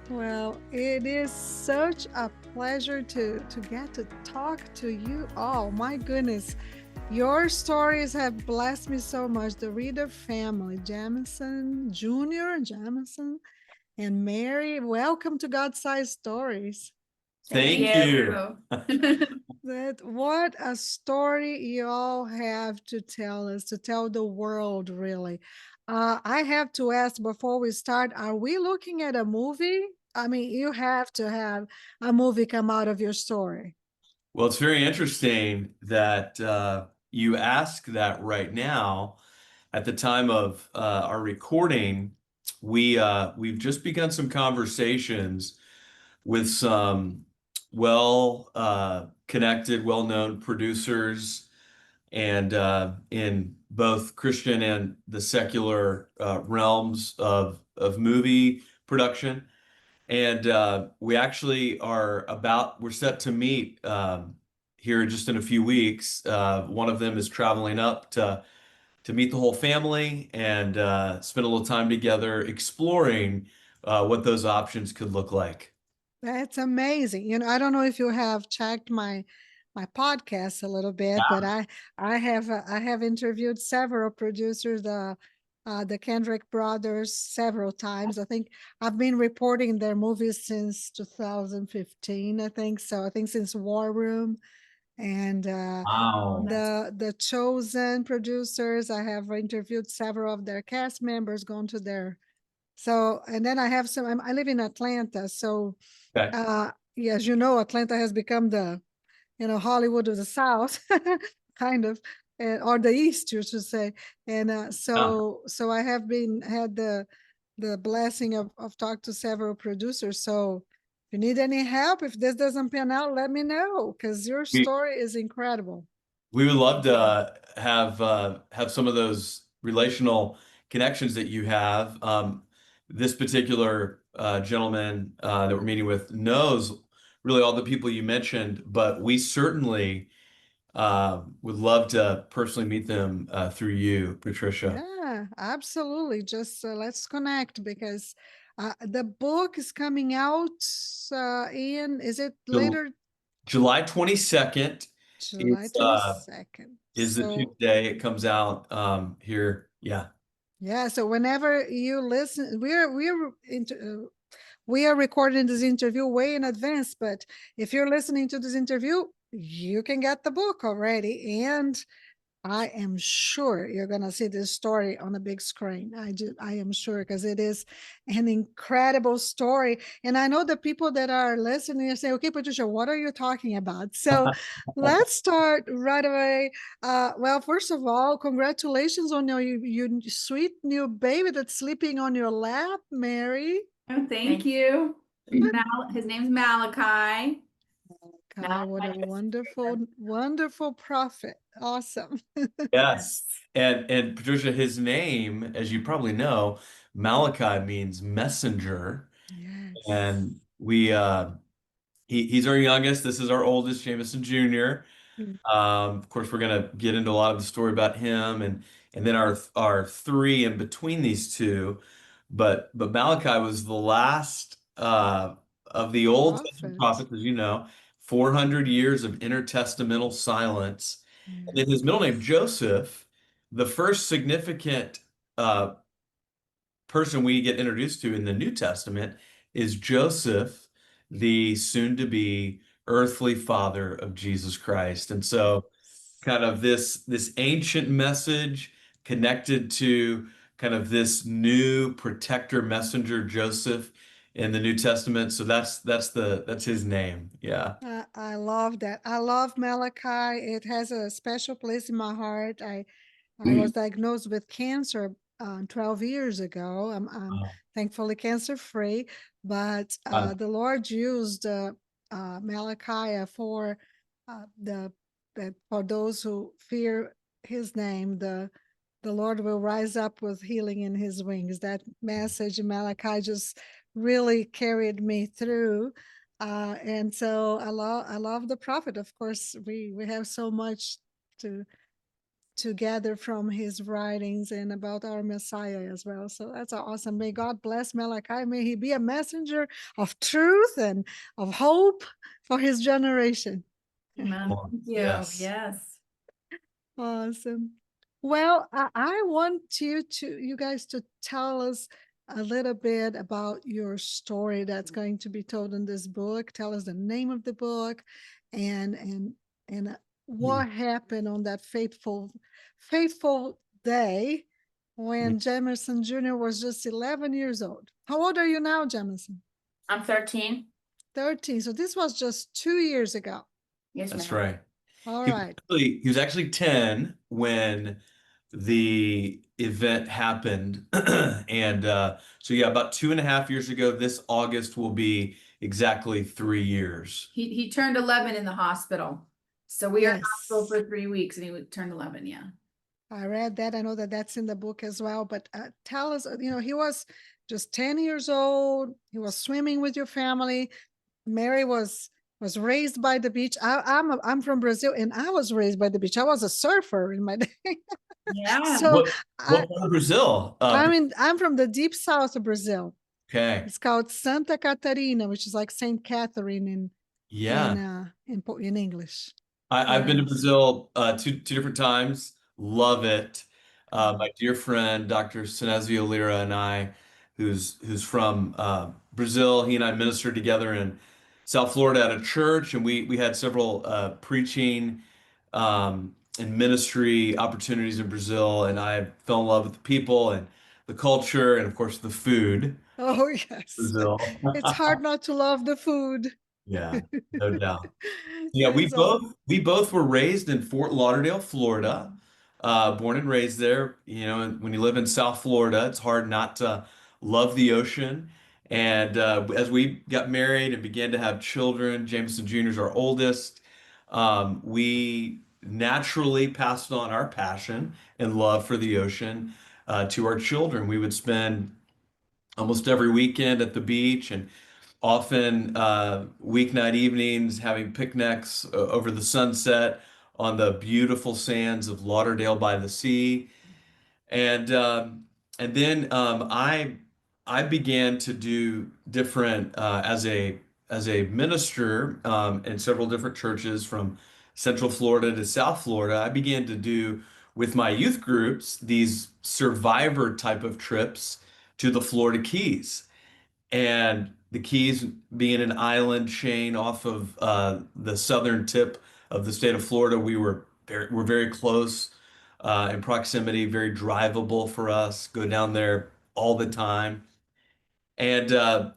Well, it is such a pleasure to get to talk to you all. My goodness, your stories have blessed me so much. The Reader family, Jameson Jr., Jameson, and Mary, welcome to God Sized Stories. Thank Thank you. you. That what a story you all have to tell us, to tell the world, really. I have to ask before we start, are we looking at a movie? I mean, you have to have a movie come out of your story. Well, it's very interesting that you ask that right now. At the time of our recording, we've just begun some conversations with some well connected, well-known producers, and in both Christian and the secular realms of movie production. And we actually we're set to meet here just in a few weeks. One of them is traveling up to meet the whole family and spend a little time together exploring what those options could look like. That's amazing. I don't know if you have checked my podcast a little bit, but I have interviewed several producers, the Kendrick brothers, several times. I think I've been reporting their movies since 2015. I think so. I think since War Room and Wow. the Chosen producers. I have interviewed several of their cast members, gone to their so, and then I have some. I live in Atlanta, so Okay. yeah, as you know, Atlanta has become the Hollywood of the South, kind of, or the East, you should say. And Yeah. so I have been had the blessing of talk to several producers. So if you need any help, if this doesn't pan out, let me know because your We story is incredible. we would love to have some of those relational connections that you have. This particular gentleman that we're meeting with knows really all the people you mentioned, but we certainly would love to personally meet them through you, Patricia. Yeah, absolutely. Just let's connect because the book is coming out is it Jul- later July 22nd July is 22nd? the So Tuesday it comes out here. Yeah. yeah, so whenever you listen, we are recording this interview way in advance, but if you're listening to this interview, you can get the book already, and I am sure you're gonna see this story on a big screen. I am sure because it is an incredible story. And I know the people that are listening say, okay, Patricia, what are you talking about? So let's start right away. Well, first of all, congratulations on your sweet new baby that's sleeping on your lap, Mary. Oh, thank you. His name's Malachi. Kai, what a Malachi. wonderful, wonderful prophet. Awesome. Yes. And Patricia, his name, as you probably know, Malachi means messenger. Yes. And he's our youngest. This is our oldest, Jameson Jr. Of course, we're gonna get into a lot of the story about him and then our three in between these two. But Malachi was the last of the Old Testament Prophet. prophets, as you know, 400 years of intertestamental silence. And then his middle name, Joseph, the first significant uh, person we get introduced to in the New Testament is Joseph, the soon-to-be earthly father of Jesus Christ. And so kind of this ancient message connected to kind of this new protector messenger Joseph in the New Testament. So that's his name. Yeah. I love that. I love Malachi. It has a special place in my heart. I was diagnosed with cancer 12 years ago. I'm Oh, thankfully cancer free, but God. the Lord used Malachi for the that for those who fear His name. The Lord will rise up with healing in His wings. That message in Malachi just really carried me through. And so I love the prophet. Of course, we have so much to to gather from his writings and about our Messiah as well. So that's awesome. May God bless Malachi. May he be a messenger of truth and of hope for his generation. Amen. Thank you. Yes. Yes. Awesome. Well, I want you guys to tell us a little bit about your story that's going to be told in this book. Tell us the name of the book and what happened on that fateful day when Jameson Jr. was just 11 years old. How old are you now, Jameson? I'm 13. 13. So this was just 2 years ago. Yes, That's ma'am. right. All He right. he was actually 10 when the event happened. And so, yeah, about 2.5 years ago, this August will be exactly 3 years. He turned 11 in the hospital. So we are in Yes. hospital for 3 weeks and he turned 11. Yeah. I read that. I know that that's in the book as well. But tell us, he was just 10 years old. He was swimming with your family. Mary was raised by the beach. I'm from Brazil, and I was raised by the beach. I was a surfer in my day. Yeah. So What part of Brazil? I'm from the deep south of Brazil. Okay. It's called Santa Catarina, which is like Saint Catherine Yeah. in English. I've been to Yes. Brazil two different times. Love it. My dear friend, Dr. Sinésio Lira, and I, who's from Brazil, he and I ministered together in South Florida at a church, and we had several preaching and ministry opportunities in Brazil, and I fell in love with the people and the culture, and of course the food. Oh, yes. Brazil. It's hard not to love the food. Yeah, no doubt. Yeah, we It's all. both were raised in Fort Lauderdale, Florida. Born and raised there. And when you live in South Florida, it's hard not to love the ocean. And as we got married and began to have children, Jameson Jr. is our oldest. We naturally passed on our passion and love for the ocean to our children. We would spend almost every weekend at the beach and often weeknight evenings having picnics over the sunset on the beautiful sands of Lauderdale by the sea. And then I began to do different as a minister in several different churches from Central Florida to South Florida. I began to do with my youth groups these survivor type of trips to the Florida Keys. And the Keys being an island chain off of the southern tip of the state of Florida, we're very close in proximity, very drivable for us. Go down there all the time. And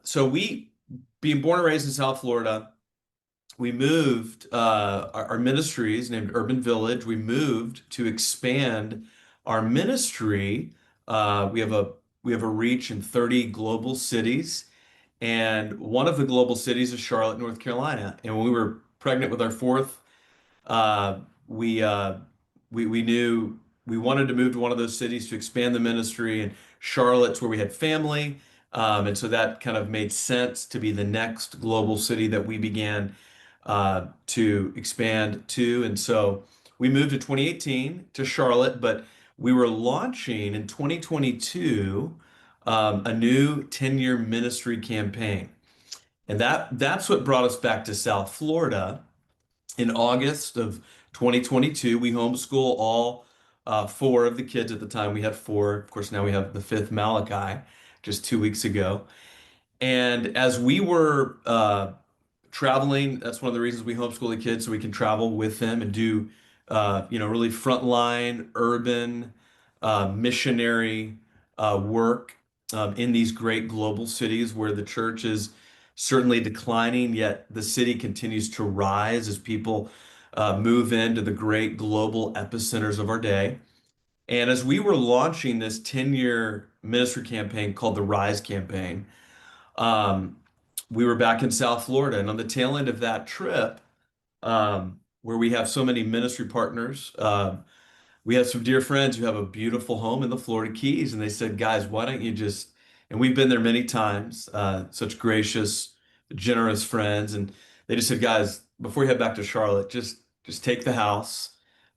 so being born and raised in South Florida, we moved our ministries named Urban Village. We moved to expand our ministry. We have a reach in 30 global cities. And one of the global cities is Charlotte, North Carolina. And when we were pregnant with our fourth, uh, we, uh, we knew we wanted to move to one of those cities to expand the ministry. And Charlotte's where we had family. And so that kind of made sense to be the next global city that we began to expand to. And so we moved in 2018 to Charlotte, but we were launching in 2022 a new 10-year ministry campaign. And that's what brought us back to South Florida. In August of 2022, we homeschool all four of the kids. At the time, we had four. Of course, now we have the fifth, Malachi, just 2 weeks ago. And as we were traveling, that's one of the reasons we homeschool the kids, so we can travel with them and do, really frontline, urban, missionary work in these great global cities where the church is certainly declining, yet the city continues to rise as people move into the great global epicenters of our day. And as we were launching this 10-year ministry campaign called the Rise Campaign, um, we were back in South Florida. And on the tail end of that trip, where we have so many ministry partners, we have some dear friends who have a beautiful home in the Florida Keys. And they said, guys, why don't you just, and we've been there many times, such gracious, generous friends. And they just said, guys, before you head back to Charlotte, just take the house,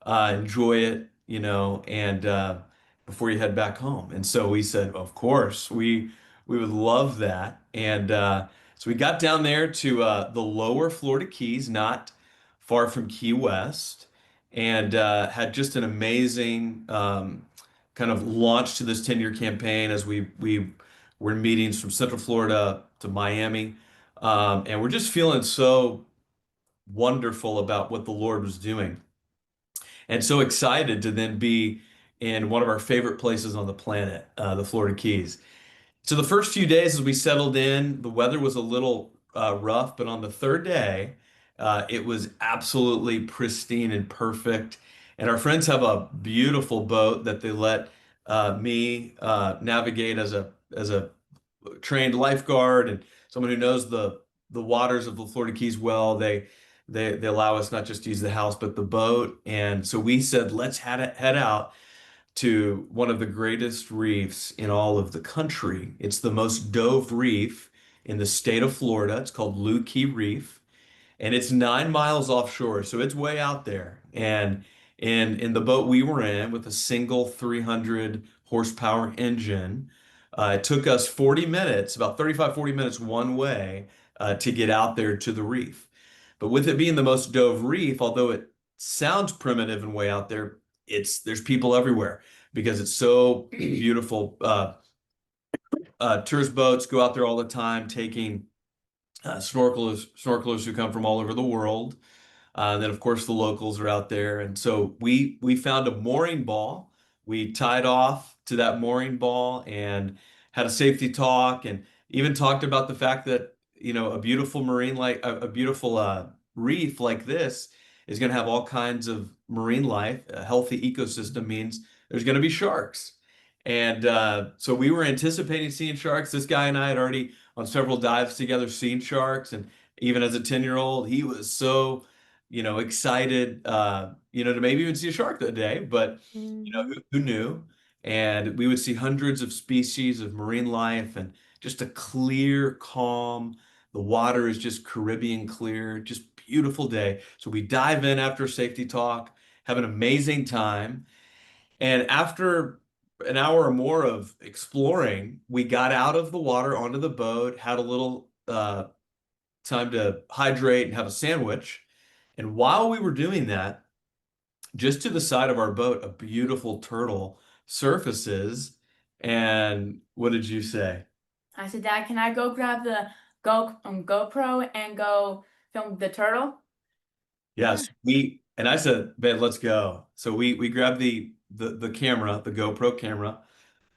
enjoy it, and before you head back home. And so we said, of course, we would love that. And so we got down there to the lower Florida Keys, not far from Key West, and had just an amazing kind of launch to this 10-year campaign as we were in meetings from Central Florida to Miami. And we're just feeling so wonderful about what the Lord was doing. And so excited to then be in one of our favorite places on the planet, the Florida Keys. So the first few days as we settled in, the weather was a little rough, but on the third day, it was absolutely pristine and perfect. And our friends have a beautiful boat that they let me navigate as a trained lifeguard and someone who knows the waters of the Florida Keys well. They allow us not just to use the house but the boat. And so we said, let's head out to one of the greatest reefs in all of the country. It's the most dove reef in the state of Florida. It's called Lou Key Reef, and it's 9 miles offshore, so it's way out there. And in the boat we were in with a single 300 horsepower engine, it took us 40 minutes, about 40 minutes one way to get out there to the reef. But with it being the most dove reef, although it sounds primitive and way out there, there's people everywhere because it's so beautiful. Tourist boats go out there all the time, taking snorkelers who come from all over the world. Then of course the locals are out there, and so we found a mooring ball. We tied off to that mooring ball and had a safety talk, and even talked about the fact that a beautiful marine like a beautiful reef like this is going to have all kinds of marine life. A healthy ecosystem means there's going to be sharks. And so we were anticipating seeing sharks. This guy and I had already, on several dives together, seen sharks. And even as a 10-year-old, he was so, excited, to maybe even see a shark that day. But, who knew? And we would see hundreds of species of marine life and just a clear, calm. The water is just Caribbean clear, just beautiful day. So we dive in after a safety talk, have an amazing time. And after an hour or more of exploring, we got out of the water onto the boat, had a little time to hydrate and have a sandwich. And while we were doing that, just to the side of our boat, a beautiful turtle surfaces. And what did you say? I said, Dad, can I go grab the GoPro and go film the turtle? Yes, and I said, babe, let's go. So we grabbed the camera, the GoPro camera,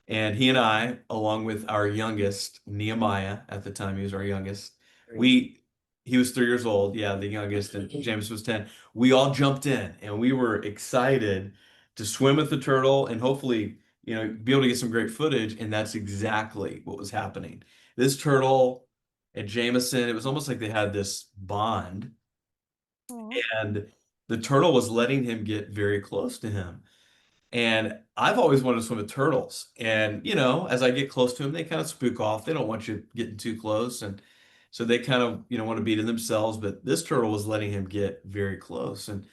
and he and I, along with our youngest, Nehemiah, at the time he was our youngest, he was 3 years old, yeah, the youngest, and James was 10. We all jumped in and we were excited to swim with the turtle and hopefully, be able to get some great footage. And that's exactly what was happening. This turtle and Jameson, it was almost like they had this bond. Aw. And the turtle was letting him get very close to him. And I've always wanted to swim with turtles. And, as I get close to them, they kind of spook off. They don't want you getting too close. And so they kind of, want to be to themselves. But this turtle was letting him get very close. And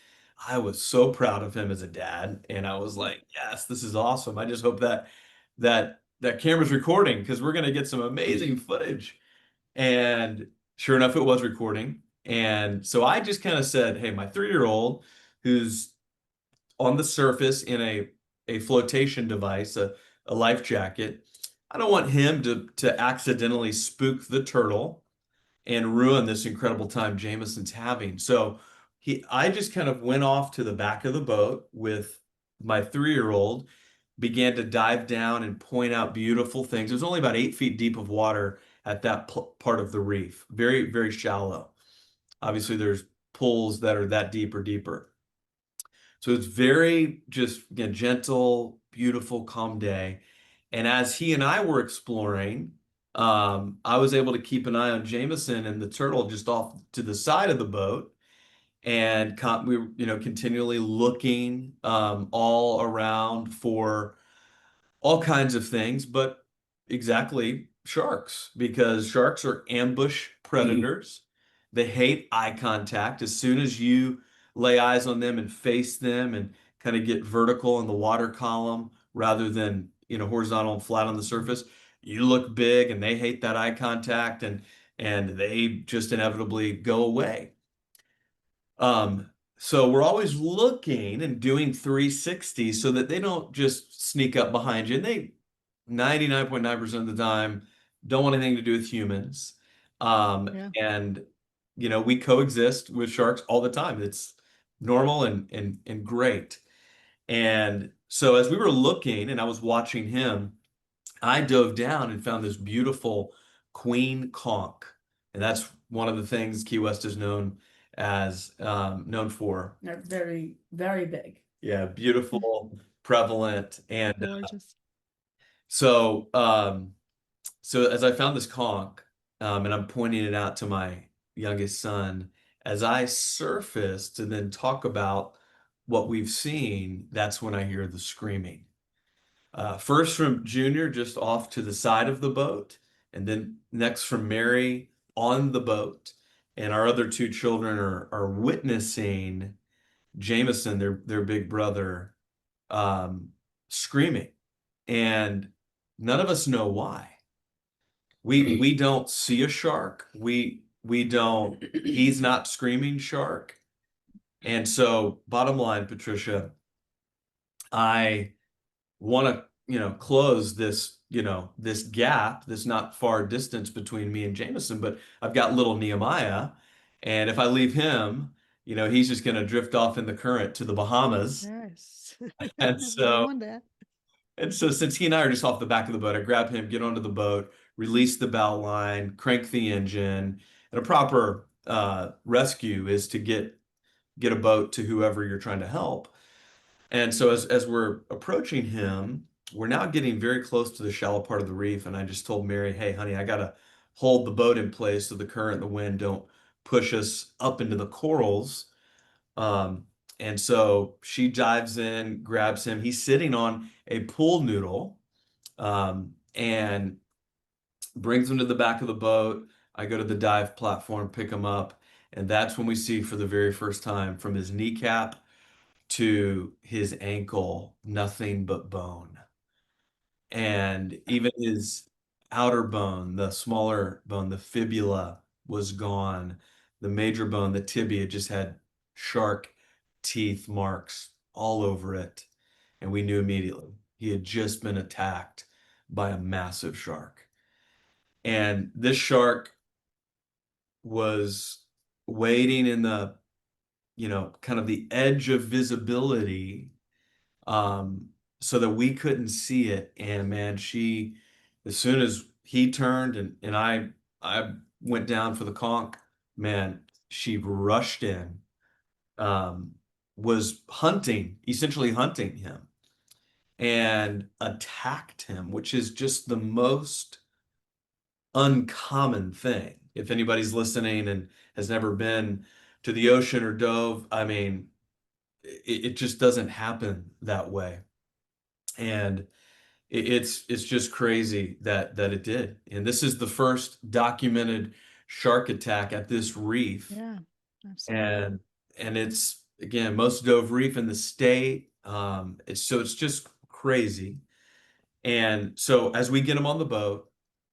I was so proud of him as a dad. And I was like, yes, this is awesome. I just hope that camera's recording because we're going to get some amazing footage. And sure enough, it was recording. And so I just kind of said, hey, my 3-year-old who's on the surface in a flotation device, a life jacket, I don't want him to accidentally spook the turtle and ruin this incredible time Jameson's having. So I just kind of went off to the back of the boat with my 3-year-old, began to dive down and point out beautiful things. It was only about 8 feet deep of water at that part of the reef, very, very shallow. Obviously, there's pools that are that deep or deeper. So it's very just, again, gentle, beautiful, calm day. And as he and I were exploring, I was able to keep an eye on Jameson and the turtle just off to the side of the boat. And we were, continually looking all around for all kinds of things, but exactly sharks, because sharks are ambush predators. They hate eye contact. As soon as you lay eyes on them and face them and kind of get vertical in the water column rather than, horizontal and flat on the surface, you look big and they hate that eye contact and they just inevitably go away. So we're always looking and doing 360 so that they don't just sneak up behind you. And they 99.9% of the time don't want anything to do with humans. Yeah. And we coexist with sharks all the time. It's normal and great. And so as we were looking and I was watching him, I dove down and found this beautiful queen conch. And that's one of the things Key West is known for. They're very, very big. Yeah, beautiful, prevalent, and Gorgeous. so as I found this conch, and I'm pointing it out to my youngest son, as I surface to then talk about what we've seen, that's when I hear the screaming. First from Junior just off to the side of the boat, and then next from Mary on the boat. And our other two children are witnessing Jameson, their big brother, screaming. And none of us know why. We don't see a shark. We don't, he's not screaming shark. And so bottom line, Patricia, I want to, close this, this gap, this not far distance between me and Jameson, but I've got little Nehemiah. And if I leave him, he's just going to drift off in the current to the Bahamas. Yes. And We so, don't want that. and so since he and I are just off the back of the boat, I grab him, get onto the boat, release the bow line, crank the engine. And a proper rescue is to get a boat to whoever you're trying to help. And so as we're approaching him, we're now getting very close to the shallow part of the reef. And I just told Mary, hey, honey, I got to hold the boat in place so the current and the wind don't push us up into the corals. And so she dives in, grabs him. He's sitting on a pool noodle, and brings him to the back of the boat. I go to the dive platform, pick him up. And that's when we see for the very first time from his kneecap to his ankle, nothing but bone. And even his outer bone, the smaller bone, the fibula was gone. The major bone, the tibia, just had shark teeth marks all over it. And we knew immediately he had just been attacked by a massive shark. And this shark was waiting in the, kind of the edge of visibility, so that we couldn't see it. And man, as soon as he turned and I went down for the conch, man, she rushed in, was essentially hunting him and attacked him, which is just the most uncommon thing. If anybody's listening and has never been to the ocean or dove, I mean, it just doesn't happen that way. And it's just crazy that it did. And this is the first documented shark attack at this reef. Yeah, absolutely. And it's, again, most dove reef in the state. It's just crazy. And so as we get him on the boat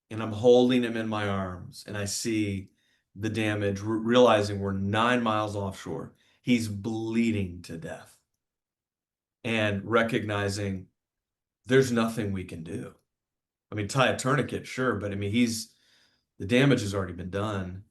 and I'm holding him in my arms and I see the damage, realizing we're 9 miles offshore, he's bleeding to death, and recognizing there's nothing we can do. I mean, tie a tourniquet, sure, but I mean, the damage has already been done.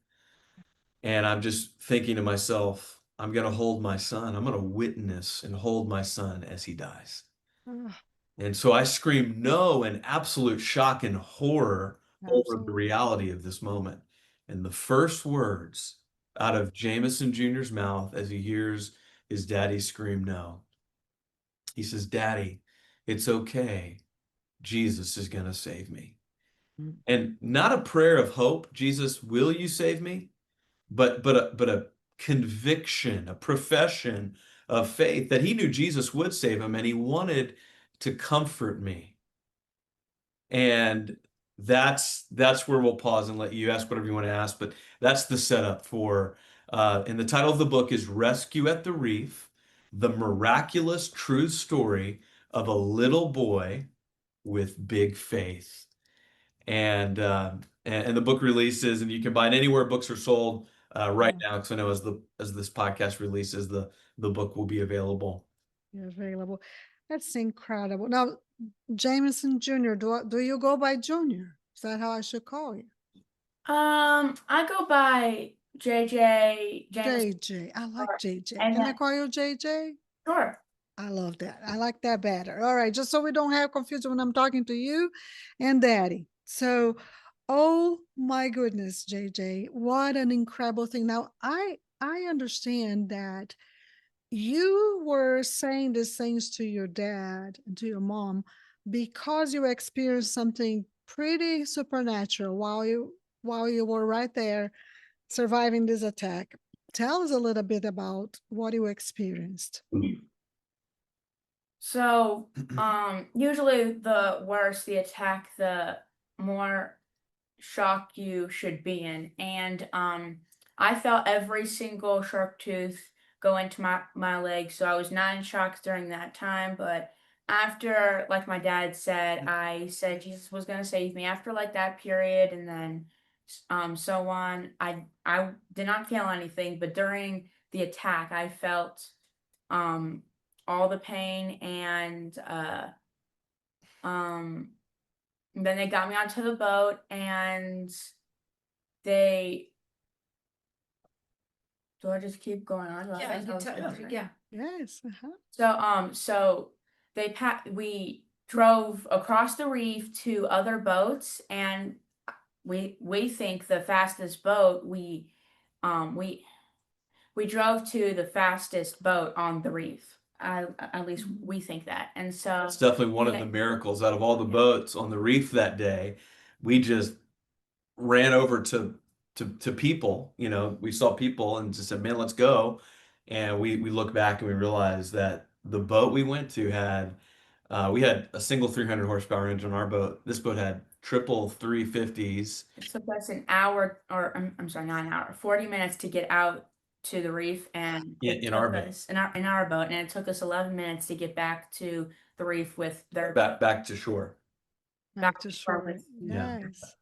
And I'm just thinking to myself, I'm going to hold my son. I'm going to witness and hold my son as he dies. Oh, And so I scream no in absolute shock and horror over the absolutely. reality of this moment. And the first words out of Jameson Jr.'s mouth as he hears his daddy scream no, he says, "Daddy, it's okay. Jesus is going to save me." Mm. And not a prayer of hope, Jesus, will you save me? But a conviction, a profession of faith that he knew Jesus would save him and he wanted to comfort me. And that's where we'll pause and let you ask whatever you want to ask. But that's the setup for, and the title of the book is Rescue at the Reef. The Miraculous True Story of a Little Boy with Big Faith. And the book releases, and you can buy it anywhere books are sold right now, because I know as this podcast releases, the book will be available. Available. That's incredible. Now, Jameson Jr., do you go by Junior? Is that how I should call you? I go by JJ Jameson. JJ. I like JJ. And Can I then, call you JJ? sure. I love that. I like that better. All right, just so we don't have confusion when I'm talking to you and Daddy. So, oh my goodness, JJ, what an incredible thing. Now, I understand that you were saying these things to your dad and to your mom because you experienced something pretty supernatural while you were right there surviving this attack. Tell us a little bit about what you experienced. So, usually the worse the attack, the more shock you should be in. And I felt every single sharp tooth go into my leg. So I was not in shock during that time. But after, like my dad said, I said Jesus was gonna save me after like that period, and then so on. I did not feel anything, but during the attack, I felt um all the pain, and then they got me onto the boat, and they do I just keep going on? Yeah, you tell- Right? yeah. Yes. So we drove across the reef to other boats, and we think the fastest boat we drove to the fastest boat on the reef. At least we think that. And so It's definitely one of Okay. the miracles. Out of all the boats on the reef that day, we just ran over to people. You know, we saw people and just said, "Man, let's go." And we look back and we realized that the boat we went to had we had a single 300 horsepower engine on our boat. This boat had triple 350s. it took us an hour, or I'm sorry, not an hour, 40 minutes to get out to the reef, and it In our took boat. us in our boat, and it took us 11 minutes to get back to the reef with their Back to shore. Back to Back to shore. shore. Yeah. Nice.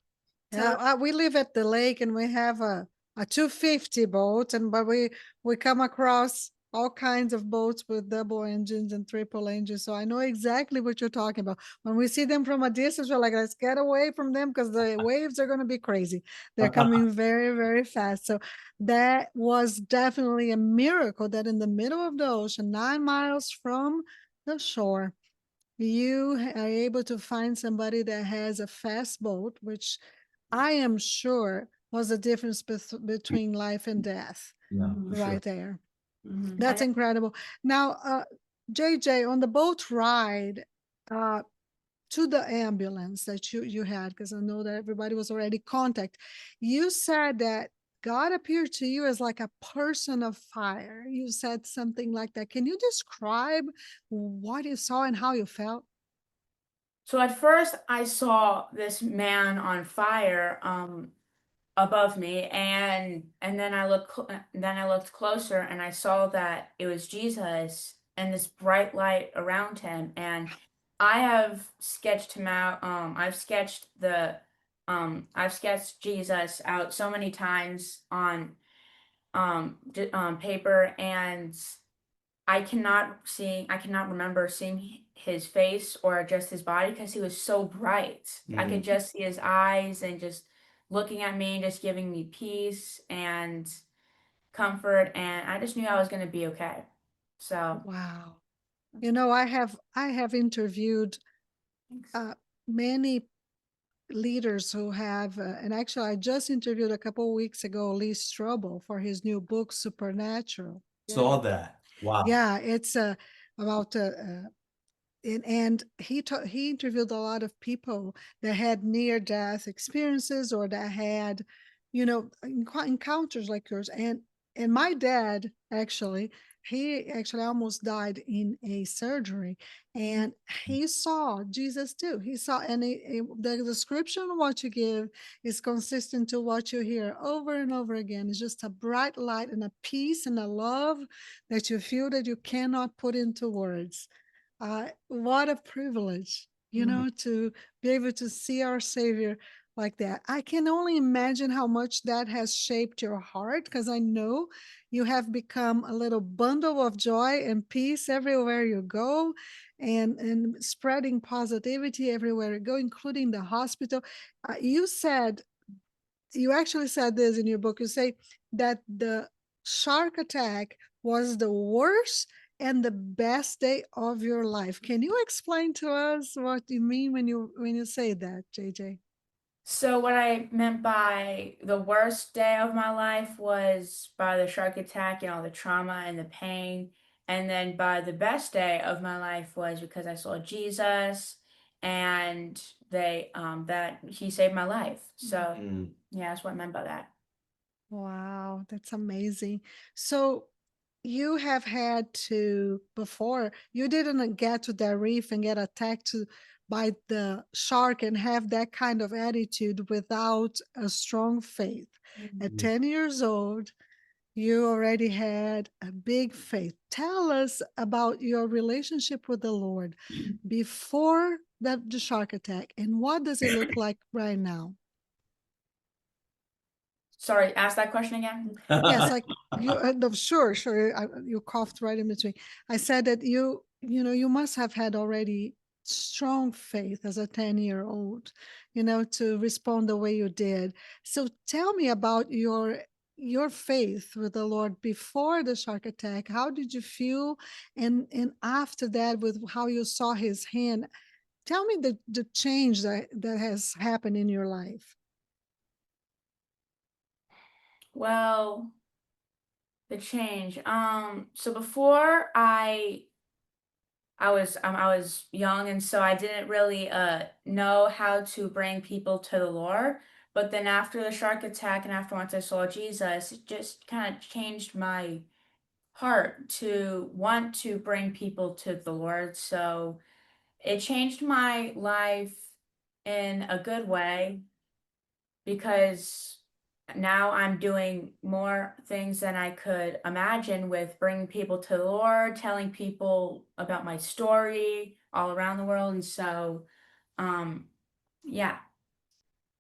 Yeah, we live at the lake and we have a 250 boat, but we come across all kinds of boats with double engines and triple engines. So I know exactly what you're talking about. When we see them from a distance, we're like, let's get away from them because the waves are going to be crazy. They're coming very, very fast. So that was definitely a miracle that in the middle of the ocean, 9 miles from the shore, you are able to find somebody that has a fast boat, which I am sure was the difference between life and death Yeah, Mhm. for sure. right there. Mhm. That's And incredible. Now, JJ, on the boat ride uh, to the ambulance that you had, because I know that everybody was already contact, you said that God appeared to you as like a person of fire. You said something like that. Can you describe what you saw and how you felt? So at first I saw this man on fire above me, and then I looked closer, and I saw that it was Jesus and this bright light around him. And I have sketched him out. I've sketched Jesus out so many times on paper, and I cannot remember seeing his face or just his body because he was so bright. I could just see his eyes and just looking at me, just giving me peace and comfort, and I just knew I was going to be okay. So, Wow. You know, I have interviewed many leaders who have, and actually I just interviewed a couple of weeks ago Lee Strobel for his new book Supernatural. Saw that. Wow. Yeah, it's about and he interviewed a lot of people that had near death experiences or that had, you know, encounters like yours. And my dad actually he actually almost died in a surgery, and he saw Jesus too. He saw, and the description of what you give is consistent to what you hear over and over again. It's just a bright light and a peace and a love that you feel that you cannot put into words. What a privilege, to be able to see our Savior like that. I can only imagine how much that has shaped your heart, because I know you have become a little bundle of joy and peace everywhere you go, and spreading positivity everywhere you go, including the hospital. You actually said this in your book. You say that the shark attack was the worst and the best day of your life. Can you explain to us what you mean when you say that, JJ? So what I meant by the worst day of my life was by the shark attack and all the trauma and the pain. And then by the best day of my life was because I saw Jesus and that he saved my life. So Mm. yeah, that's what I meant by that. Wow, that's amazing. So you have had to, before, you didn't get to the reef and get attacked by the shark and have that kind of attitude without a strong faith. At 10 years old, you already had a big faith. Tell us about your relationship with the Lord before the shark attack, and what does it look like right now? Sorry, ask that question again. Yes, like you, no, sure, sure. You coughed right in between. I said that you must have had already strong faith as a 10-year-old, to respond the way you did. So tell me about your faith with the Lord before the shark attack. How did you feel? And after that, with how you saw his hand, tell me the change that has happened in your life. Well, the change. So before I was young, and so I didn't really know how to bring people to the Lord. But then after the shark attack and after once I saw Jesus, it just kind of changed my heart to want to bring people to the Lord. So it changed my life in a good way because now I'm doing more things than I could imagine with bringing people to the Lord, telling people about my story all around the world. And so, um, yeah.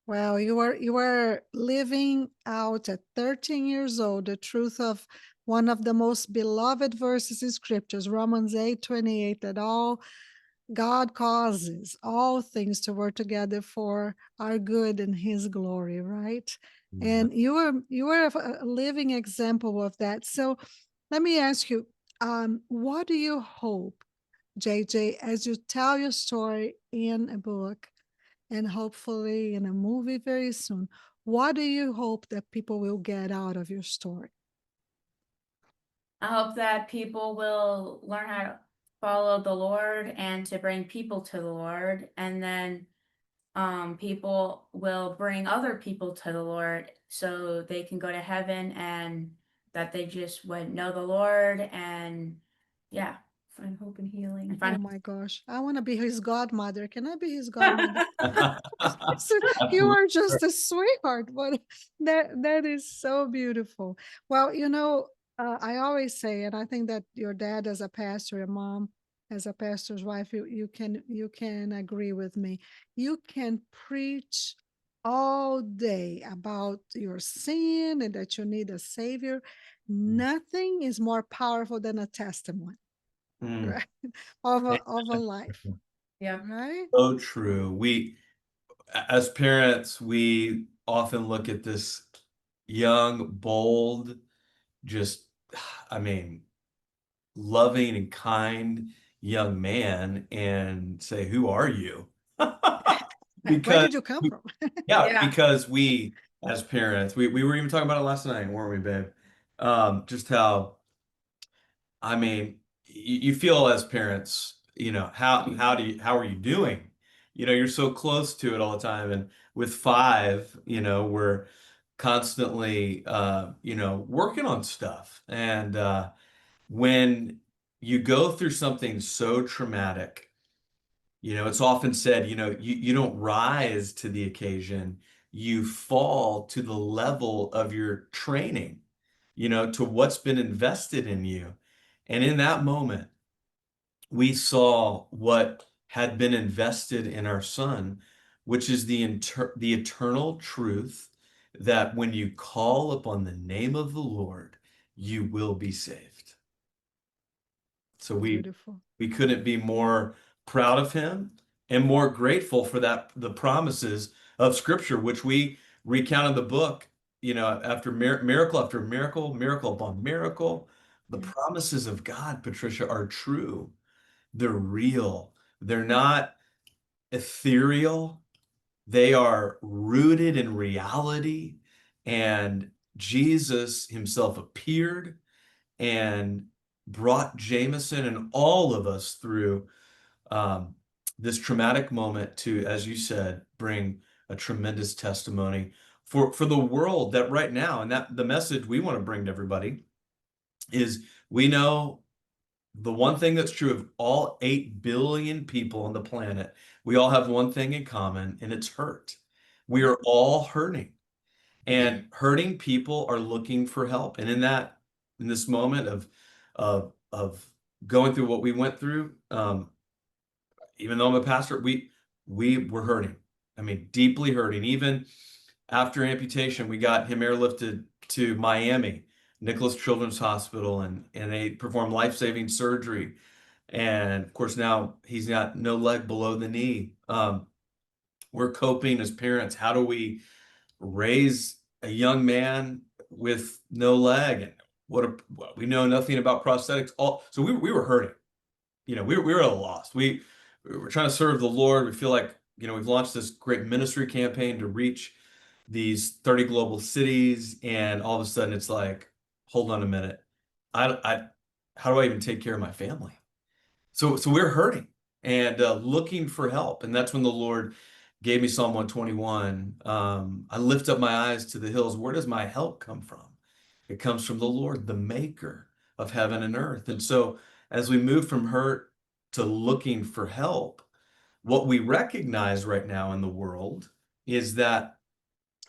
Well, you were living out at 13 years old the truth of one of the most beloved verses in scriptures, Romans 8:28, that all God causes all things to work together for our good and his glory, right? Yeah. And you were a living example of that. So let me ask you, what do you hope, JJ, as you tell your story in a book and hopefully in a movie very soon, what do you hope that people will get out of your story? I hope that people will learn how to follow the Lord and to bring people to the Lord. And then people will bring other people to the Lord so they can go to heaven and that they just would know the Lord and yeah, find hope and healing. And Oh find my gosh, I want to be his godmother. Can I be his godmother? So you Absolutely. are just a sweetheart, but that is so beautiful. Well, I always say, and I think that your dad as a pastor, your mom as a pastor's wife, you can agree with me. You can preach all day about your sin and that you need a savior. Nothing is more powerful than a testimony, Mm. right? Of a life, yeah. right? So true. As parents, we often look at this young, bold, just, I mean, loving and kind young man and say, "Who are you?" Where Because did you come we, from? yeah, Yeah. because we as parents, we were even talking about it last night, weren't we, babe? Just how, I mean, you feel as parents, how are you doing? You're so close to it all the time, and with five, we're constantly, working on stuff, and when you go through something so traumatic, it's often said, you don't rise to the occasion, you fall to the level of your training, to what's been invested in you. And in that moment, we saw what had been invested in our son, which is the eternal truth that when you call upon the name of the Lord, you will be saved. So Beautiful. we couldn't be more proud of him and more grateful for the promises of Scripture, which we recount in the book, after miracle after miracle, miracle upon miracle. The Yeah. promises of God, Patricia, are true. They're real. They're not ethereal. They are rooted in reality. And Jesus himself appeared and brought Jameson and all of us through this traumatic moment to, as you said, bring a tremendous testimony for the world that right now, and that the message we want to bring to everybody is we know the one thing that's true of all 8 billion people on the planet, we all have one thing in common, and it's hurt. We are all hurting, and hurting people are looking for help. And in this moment of going through what we went through, even though I'm a pastor, we were hurting. I mean, deeply hurting. Even after amputation, we got him airlifted to Miami, Nicholas Children's Hospital, and they performed life-saving surgery. And of course, now he's got no leg below the knee. We're coping as parents. How do we raise a young man with no leg? And we know nothing about prosthetics. So we were hurting. We were at a loss. We were trying to serve the Lord. We feel like, we've launched this great ministry campaign to reach these 30 global cities, and all of a sudden it's like, hold on a minute. How do I even take care of my family? So we're hurting and looking for help. And that's when the Lord gave me Psalm 121. I lift up my eyes to the hills. Where does my help come from? It comes from the Lord, the maker of heaven and earth. And so as we move from hurt to looking for help, what we recognize right now in the world is that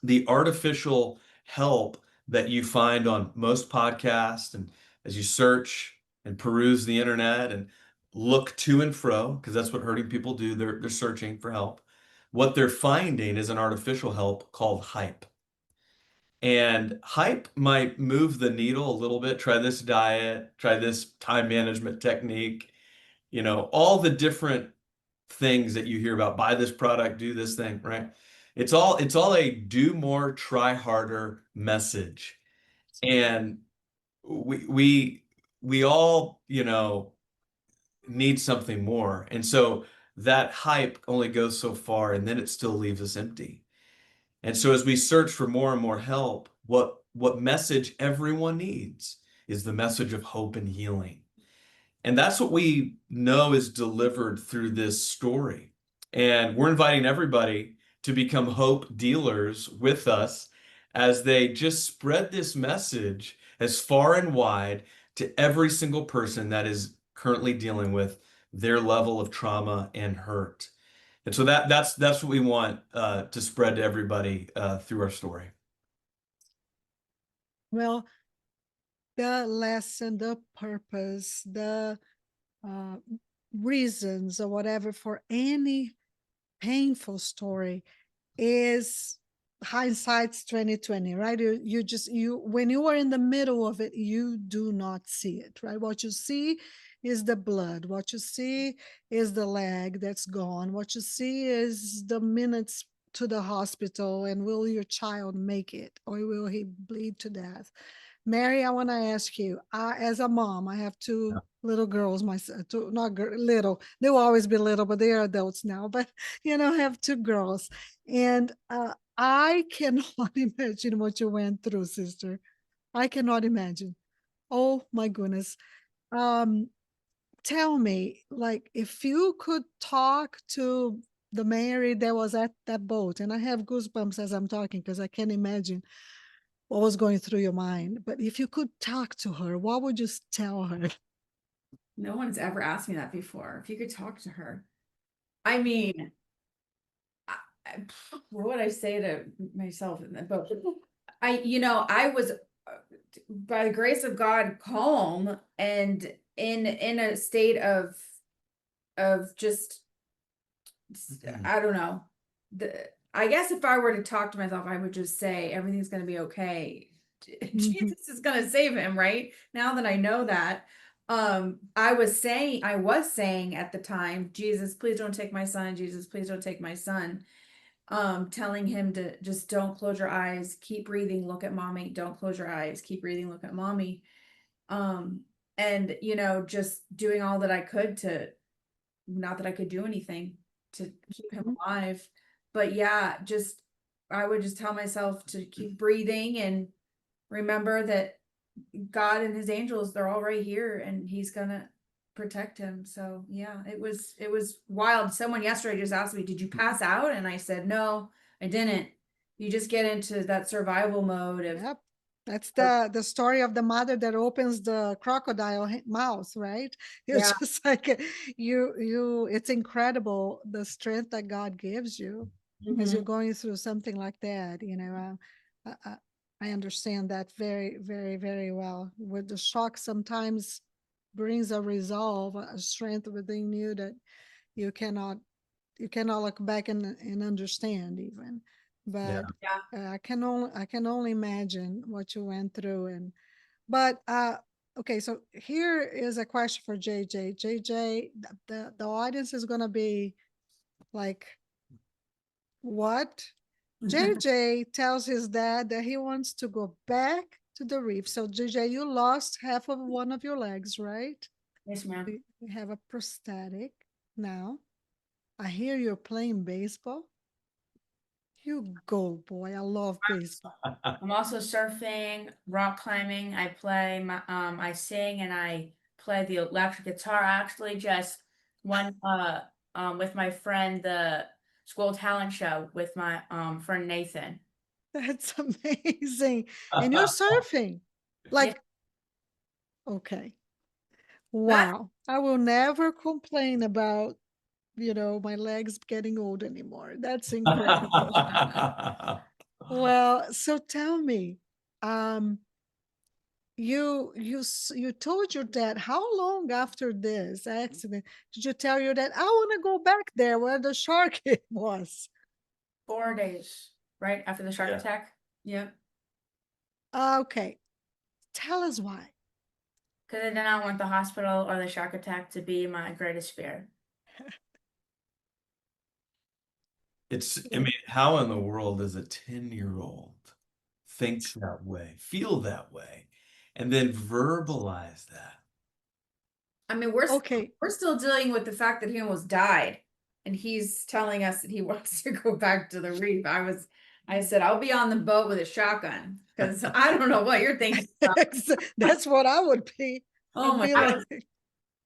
the artificial help that you find on most podcasts, and as you search and peruse the internet and look to and fro, because that's what hurting people do, they're searching for help. What they're finding is an artificial help called hype. And hype might move the needle a little bit. Try this diet, try this time management technique, all the different things that you hear about. Buy this product, do this thing, right? It's all a do more, try harder message. And we all, need something more. And so that hype only goes so far, and then it still leaves us empty. And so as we search for more and more help, what message everyone needs is the message of hope and healing. And that's what we know is delivered through this story. And we're inviting everybody to become hope dealers with us as they just spread this message as far and wide to every single person that is currently dealing with their level of trauma and hurt. And so that's what we want to spread to everybody through our story. Well, the lesson, the purpose, the uh, reasons or whatever for any painful story is hindsight's 2020, right? You when you are in the middle of it, you do not see it, right? What you see is the blood. What you see is the leg that's gone. What you see is the minutes to the hospital, and will your child make it, or will he bleed to death? Mary, I want to ask you, as a mom, I have two little girls, myself, two, not little, they will always be little, but they are adults now, but I have two girls. And I cannot imagine what you went through, sister. I cannot imagine. Oh my goodness. Um, Tell me, like, if you could talk to the Mary that was at that boat, and I have goosebumps as I'm talking because I can imagine what was going through your mind. But if you could talk to her, what would you tell her? No one's ever asked me that before. If you could talk to her. I mean, what would I say to myself? But I was, by the grace of God, calm and in a state of just, I don't know. I guess if I were to talk to myself, I would just say everything's going to be okay. Jesus is going to save him, right? Now that I know that, I was saying at the time, Jesus, please don't take my son. Jesus, please don't take my son. Telling him to just don't close your eyes, keep breathing, look at mommy, don't close your eyes, keep breathing, look at mommy. And just doing all that I could to, not that I could do anything to keep him alive, but yeah, I would just tell myself to keep breathing and remember that God and his angels, they're all right here and he's gonna protect him. So yeah, it was wild. Someone yesterday just asked me, did you pass out? And I said, no, I didn't. You just get into that survival mode of Yep. That's the story of the mother that opens the crocodile mouth, right? It's Yeah. just like it's incredible the strength that God gives you as you're going through something like that. I understand that very, very, very well. With the shock, sometimes brings a resolve, a strength within you that you cannot look back and understand even. But Yeah. I can only imagine what you went through. But okay, so here is a question for JJ. JJ, the audience is gonna be like, what? JJ tells his dad that he wants to go back to the reef. So JJ, you lost half of one of your legs, right? Yes, ma'am. You have a prosthetic now. I hear you're playing baseball. You go, boy. I love baseball. I'm also surfing, rock climbing. I sing and I play the electric guitar. I actually just won with my friend the school talent show with my friend Nathan. That's amazing. And you're surfing. Like, okay. Wow. I will never complain about, my legs getting old anymore. That's incredible. Well, so tell me, you told your dad how long after this accident did you tell your dad I want to go back there where the shark was? 4 days, right after the shark attack. Yep. Okay, tell us why. Because I did not want the hospital or the shark attack to be my greatest fear. I mean, how in the world does a 10-year-old think that way, feel that way, and then verbalize that? I mean, we're Okay, still dealing with the fact that he almost died, and he's telling us that he wants to go back to the reef. I said, I'll be on the boat with a shotgun because I don't know what you're thinking about. that's what I would be. Oh my I'd be God. like,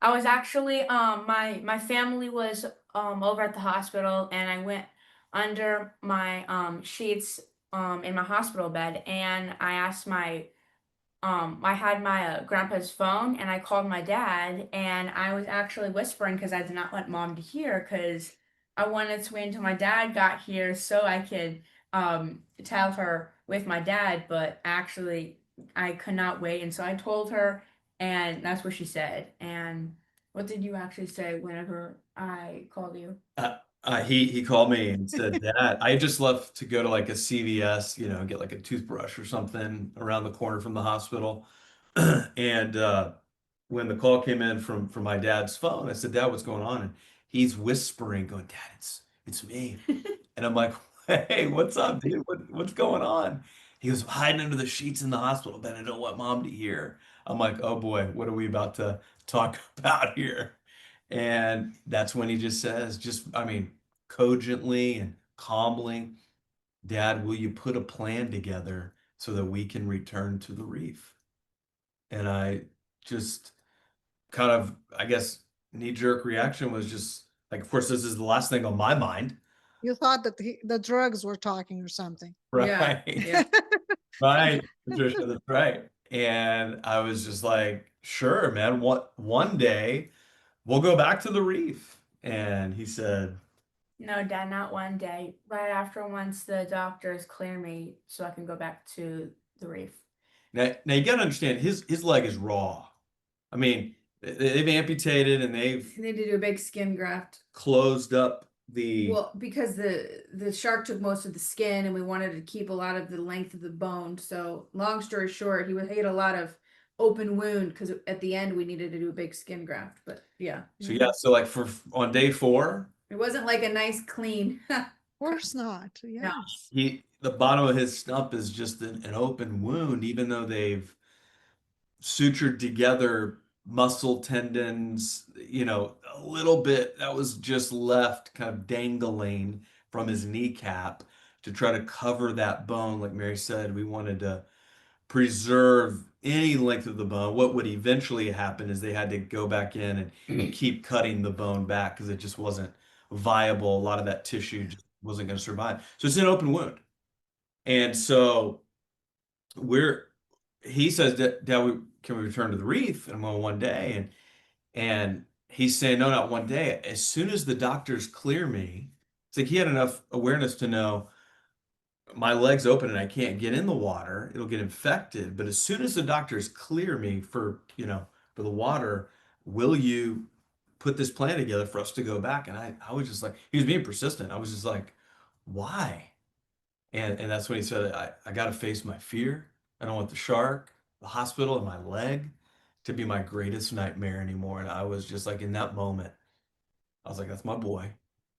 I was actually my family was over at the hospital and I went under my sheets in my hospital bed and I asked I had my grandpa's phone and I called my dad and I was actually whispering because I did not want mom to hear because I wanted to wait until my dad got here so I could tell her with my dad, but actually I could not wait and so I told her and that's what she said. And what did you actually say whenever I called you? He called me and said, Dad, I just left to go to like a CVS, get like a toothbrush or something around the corner from the hospital. And when the call came in from my dad's phone, I said, Dad, what's going on? And he's whispering, going, Dad, it's me. And I'm like, hey, what's up, dude? What's going on? He was hiding under the sheets in the hospital, but I don't want mom to hear. I'm like, oh boy, what are we about to talk about here? And that's when he just says, I mean, cogently and calmly, Dad, will you put a plan together so that we can return to the reef? And I just kind of, I guess, knee-jerk reaction was just like, of course, this is the last thing on my mind. you thought that the drugs were talking or something. Right. Yeah. Right, Patricia, that's right. And I was just like, sure, man, one day we'll go back to the reef. And he said, No, Dad, not one day. Right after once the doctors clear me so I can go back to the reef. now you gotta understand his leg is raw. I mean, they've amputated and they've They need to do a big skin graft. closed up the Well, because the shark took most of the skin, and we wanted to keep a lot of the length of the bone. So, long story short, he had a lot of open wound because at the end we needed to do a big skin graft. But yeah, so yeah, so like on day 4, it wasn't like a nice clean. Of course not. Yes. the bottom of his stump is just an open wound, even though they've sutured together muscle tendons, a little bit that was just left kind of dangling from his kneecap to try to cover that bone. Like Mary said, we wanted to preserve any length of the bone. What would eventually happen is they had to go back in and keep cutting the bone back because it just wasn't viable. A lot of that tissue just wasn't going to survive. So it's an open wound. And so he says that can we return to the reef? And I'm going one day. And he's saying, no, not one day. As soon as the doctors clear me, it's like he had enough awareness to know my leg's open and I can't get in the water. It'll get infected. But as soon as the doctors clear me for the water, will you put this plan together for us to go back? And I was just like, he was being persistent. I was just like, why? And that's when he said, I got to face my fear. I don't want the shark, the hospital, and my leg to be my greatest nightmare anymore. And I was just like, in that moment, I was like, that's my boy.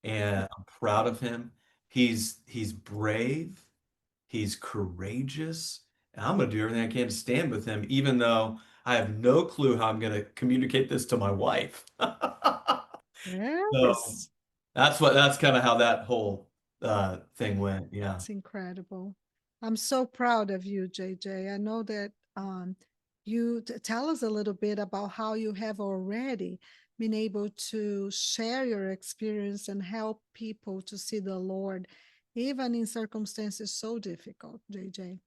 And I'm proud of him. He's brave. He's courageous. And I'm going to do everything I can to stand with him, even though I have no clue how I'm going to communicate this to my wife. So Yes. that's kind of how that whole thing went. Yeah. It's incredible. I'm so proud of you, JJ. I know that you tell us a little bit about how you have already been able to share your experience and help people to see the Lord, even in circumstances so difficult, JJ.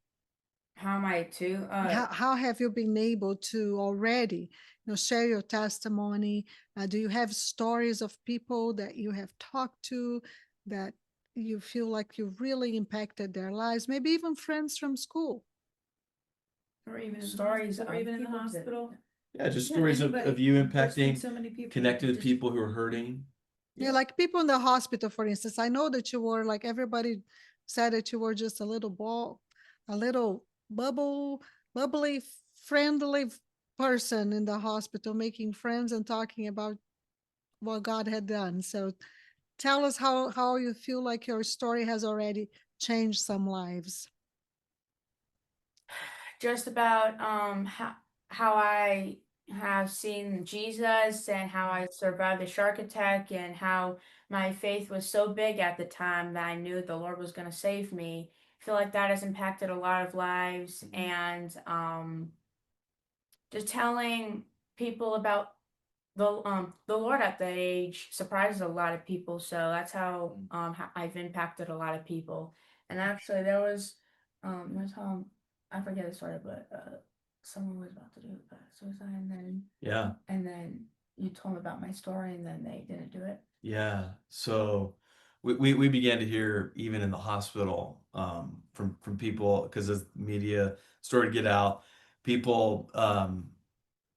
How am I to? How have you been able to already, share your testimony? Do you have stories of people that you have talked to that you feel like you really impacted their lives? Maybe even friends from school. Or even Stories or of even in the people that- hospital. Yeah, just Yeah, stories anybody. of you There's been impacting, so many people connected with just- people who are hurting. Yeah, like people in the hospital, for instance. I know that you were like everybody said that you were just a little ball, a little bubbly, friendly person in the hospital, making friends and talking about what God had done. So tell us how you feel like your story has already changed some lives. Just about how I have seen Jesus and how I survived the shark attack and how my faith was so big at the time that I knew the Lord was going to save me. I feel like that has impacted a lot of lives, and just telling people about the Lord at that age surprises a lot of people. So that's how I've impacted a lot of people. And actually there was I forget the story, but someone was about to do suicide, Yeah. and then you told me about my story, and then they didn't do it. Yeah. So we began to hear even in the hospital from people because as media started to get out, people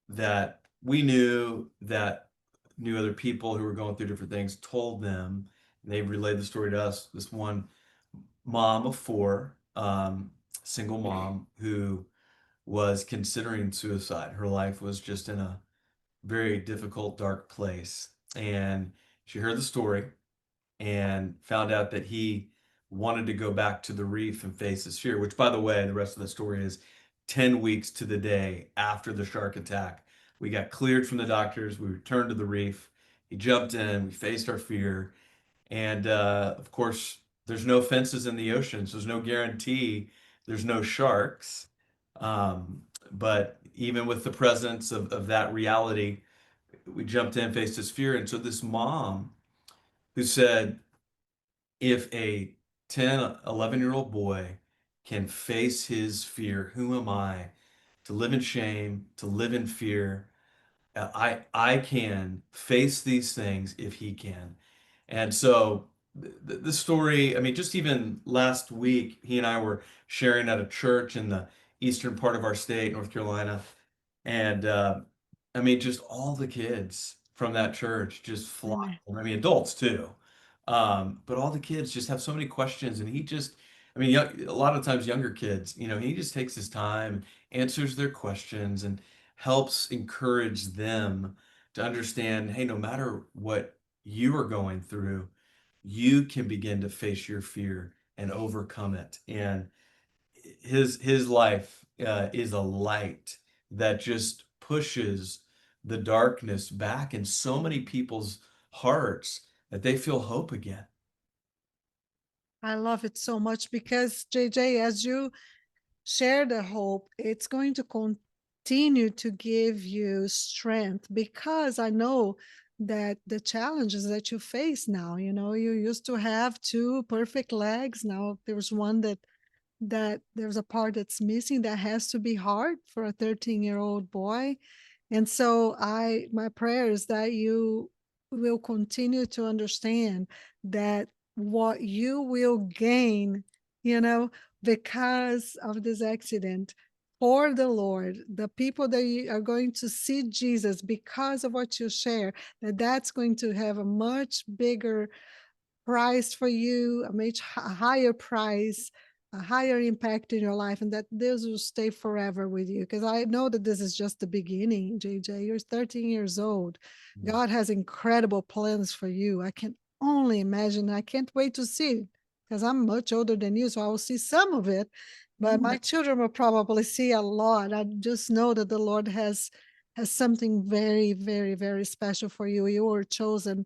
that we knew that knew other people who were going through different things told them, and they relayed the story to us. This one mom of 4, single mom who was considering suicide. Her life was just in a very difficult, dark place. And she heard the story and found out that he wanted to go back to the reef and face his fear, which, by the way, the rest of the story is 10 weeks to the day after the shark attack. We got cleared from the doctors. We returned to the reef. He jumped in. We faced our fear. And of course, there's no fences in the ocean, so there's no guarantee there's no sharks. But even with the presence of that reality, we jumped in, faced his fear. And so this mom who said, if a 10, 11-year-old boy can face his fear. Who am I to live in shame, to live in fear? I can face these things if he can. And so the story, I mean, just even last week, he and I were sharing at a church in the eastern part of our state, North Carolina. And I mean, just all the kids from that church just Amen. flocked. I mean, adults too. But all the kids just have so many questions. And he just, I mean, a lot of times younger kids, you know, he just takes his time, answers their questions, and helps encourage them to understand, hey, no matter what you are going through, you can begin to face your fear and overcome it. And his life is a light that just pushes the darkness back in so many people's hearts that they feel hope again. I love it so much because JJ, as you share the hope, it's going to continue to give you strength because I know that the challenges that you face now, you know, you used to have two perfect legs. Now there's one that there's a part that's missing that has to be hard for a 13-year-old boy. And so my prayer is that you will continue to understand that what you will gain, you know, because of this accident for the Lord, the people that you are going to see Jesus because of what you share, that's going to have a much bigger price for you, a much higher price, a higher impact in your life, and that this will stay forever with you. Because I know that this is just the beginning, JJ. You're 13 years old. Mm. God has incredible plans for you. I can only imagine. I can't wait to see it because I'm much older than you, so I will see some of it. But my children will probably see a lot. I just know that the Lord has something very, very, very special for you. You were chosen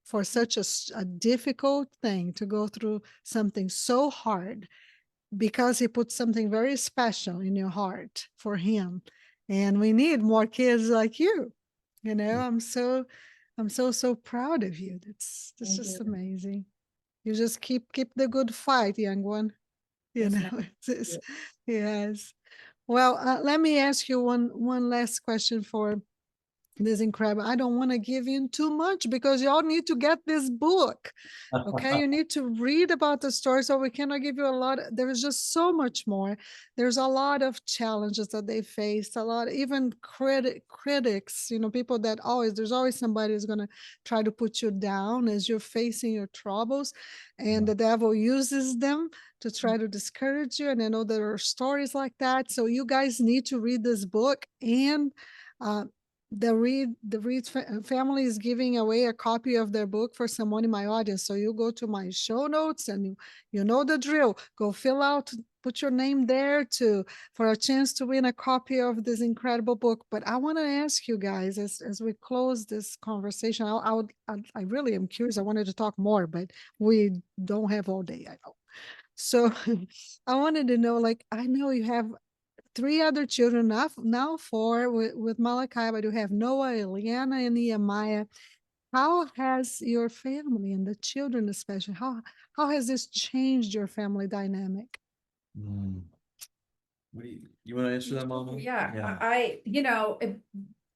for such a difficult thing to go through something so hard because he put something very special in your heart for him. And we need more kids like you. You know, I'm so proud of you. That's just amazing. You just keep the good fight, young one. You Yes, know, ma'am. yes. Well, let me ask you one last question for this incredible. I don't want to give in too much because y'all need to get this book. Okay, you need to read about the story. So we cannot give you a lot. There is just so much more. There's a lot of challenges that they faced. A lot, even critics. You know, people that there's always somebody who's going to try to put you down as you're facing your troubles, and the devil uses them to try to discourage you. And I know there are stories like that. So you guys need to read this book and. Uh, the Reed family is giving away a copy of their book for someone in my audience. So you go to my show notes and you know the drill. Go fill out, put your name there for a chance to win a copy of this incredible book. But I want to ask you guys as we close this conversation, I really am curious. I wanted to talk more, but we don't have all day, I know. So I wanted to know, like, I know you have 3 other children, now 4 with Malachi, but you have Noah, Eliana, and Nehemiah. How has your family and the children especially, how has this changed your family dynamic? Mm. What do you want to answer that, Mama? Yeah, I you know,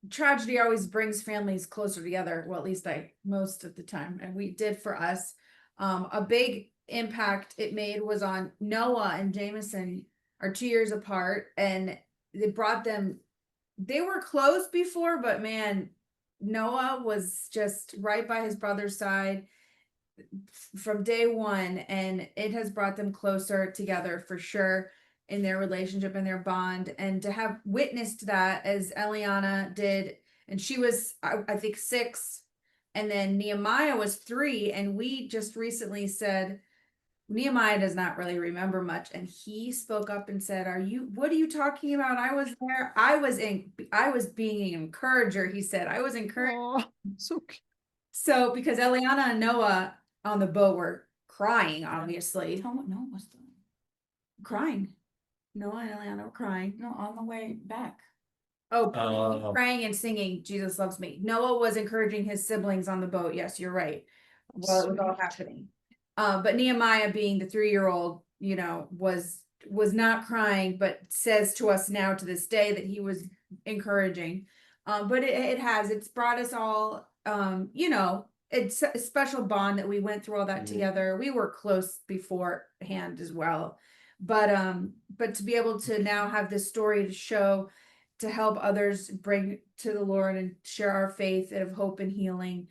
tragedy always brings families closer together. Well, at least most of the time, and we did for us. A big impact it made was on Noah and Jameson are 2 years apart, and it brought them. They were close before, but man, Noah was just right by his brother's side from day one, and it has brought them closer together for sure in their relationship and their bond. And to have witnessed that as Eliana did, and she was I think 6, and then Nehemiah was 3, and we just recently said Nehemiah does not really remember much, and he spoke up and said, what are you talking about? I was there. I was being an encourager. He said, I was encouraged. Oh, so cute. So because Eliana and Noah on the boat were crying, obviously. Noah was Crying. Noah and Eliana were crying. no on the way back. Oh, praying and singing Jesus Loves Me. Noah was encouraging his siblings on the boat. Yes, you're right. Well, it was all happening. But Nehemiah, being the 3-year-old, you know, was was not crying, but says to us now to this day that he was encouraging. But it's brought us all, you know, it's a special bond that we went through all that together. We were close beforehand as well. But to be able to now have this story to show, to help others bring to the Lord and share our faith of hope and healing,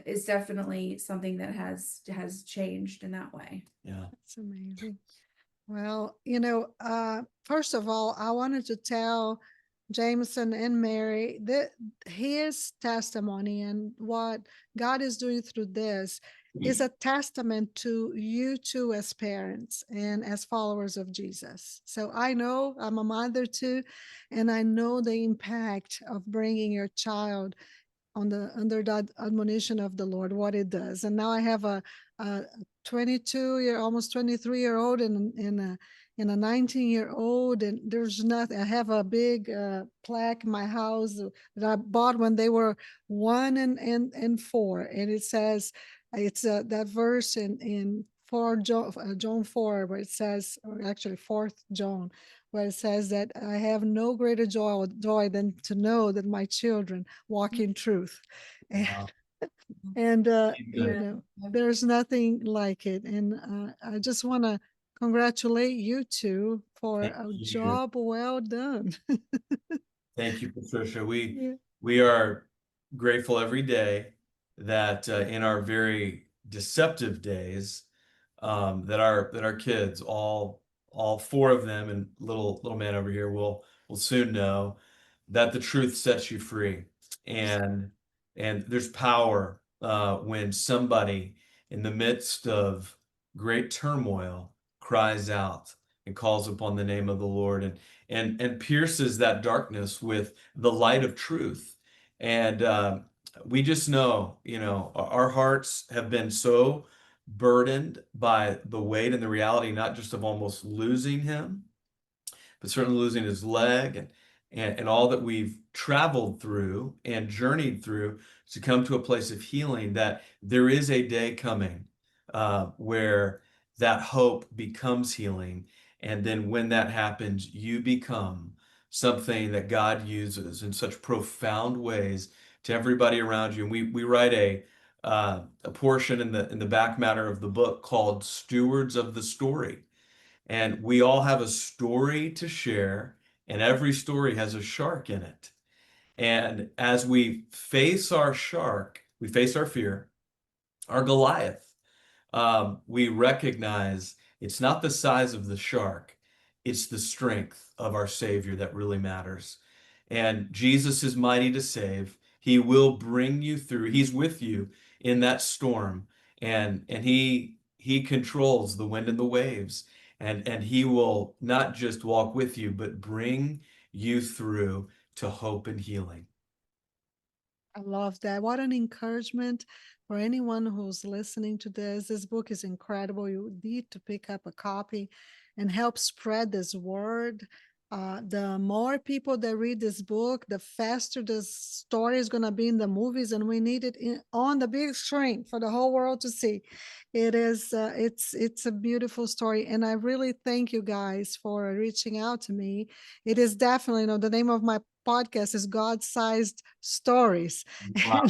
is definitely something that has changed in that way. Yeah. That's amazing. Well, you know, first of all, I wanted to tell Jameson and Mary that his testimony and what God is doing through this is a testament to you two as parents and as followers of Jesus. So I know I'm a mother too, and I know the impact of bringing your child under that admonition of the Lord, what it does. And now I have a almost 23-year-old and a 19-year-old, and there's nothing. I have a big plaque in my house that I bought when they were 1 and 4, and it says it's that verse in 4 John 4 where it says, or actually 4th John, where it says that I have no greater joy than to know that my children walk in truth. Wow. And you Amen. know, there's nothing like it. And I just want to congratulate you two for Thank a you. job well done. Thank you, Patricia. Yeah. We are grateful every day that in our very deceptive days, that our kids, all 4 of them, and little man over here will soon know that the truth sets you free. And there's power when somebody in the midst of great turmoil cries out and calls upon the name of the Lord and pierces that darkness with the light of truth. And we just know, you know, our hearts have been so burdened by the weight and the reality, not just of almost losing him, but certainly losing his leg and all that we've traveled through and journeyed through to come to a place of healing, that there is a day coming where that hope becomes healing. And then when that happens, you become something that God uses in such profound ways to everybody around you. And we write a portion in the back matter of the book called Stewards of the Story. And we all have a story to share, and every story has a shark in it. And as we face our shark, we face our fear, our Goliath. We recognize it's not the size of the shark, it's the strength of our Savior that really matters. And Jesus is mighty to save. He will bring you through. He's with you in that storm, and he controls the wind and the waves, and he will not just walk with you, but bring you through to hope and healing. I love that. What an encouragement for anyone who's listening to this. This book is incredible. You need to pick up a copy and help spread this word. The more people that read this book, the faster the story is going to be in the movies, and we need it on the big screen for the whole world to see. It is, it's a beautiful story, and I really thank you guys for reaching out to me. It is definitely, you know, the name of my podcast is God-Sized Stories. Wow.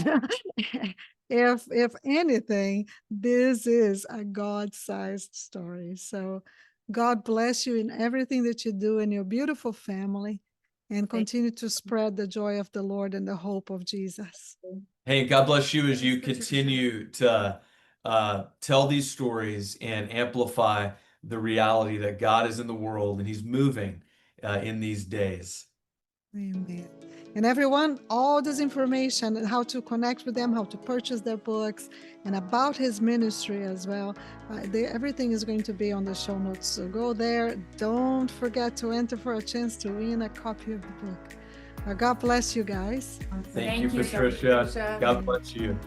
If anything, this is a God-sized story. So God bless you in everything that you do and your beautiful family, and continue to spread the joy of the Lord and the hope of Jesus. Hey, God bless you as you Thanks, Patricia. continue to tell these stories and amplify the reality that God is in the world and he's moving in these days. Amen. And everyone, all this information and how to connect with them, how to purchase their books, and about his ministry as well, everything is going to be on the show notes. So go there. Don't forget to enter for a chance to win a copy of the book. God bless you guys. Thank you, Thank you so much, Patricia. Patricia. God bless you.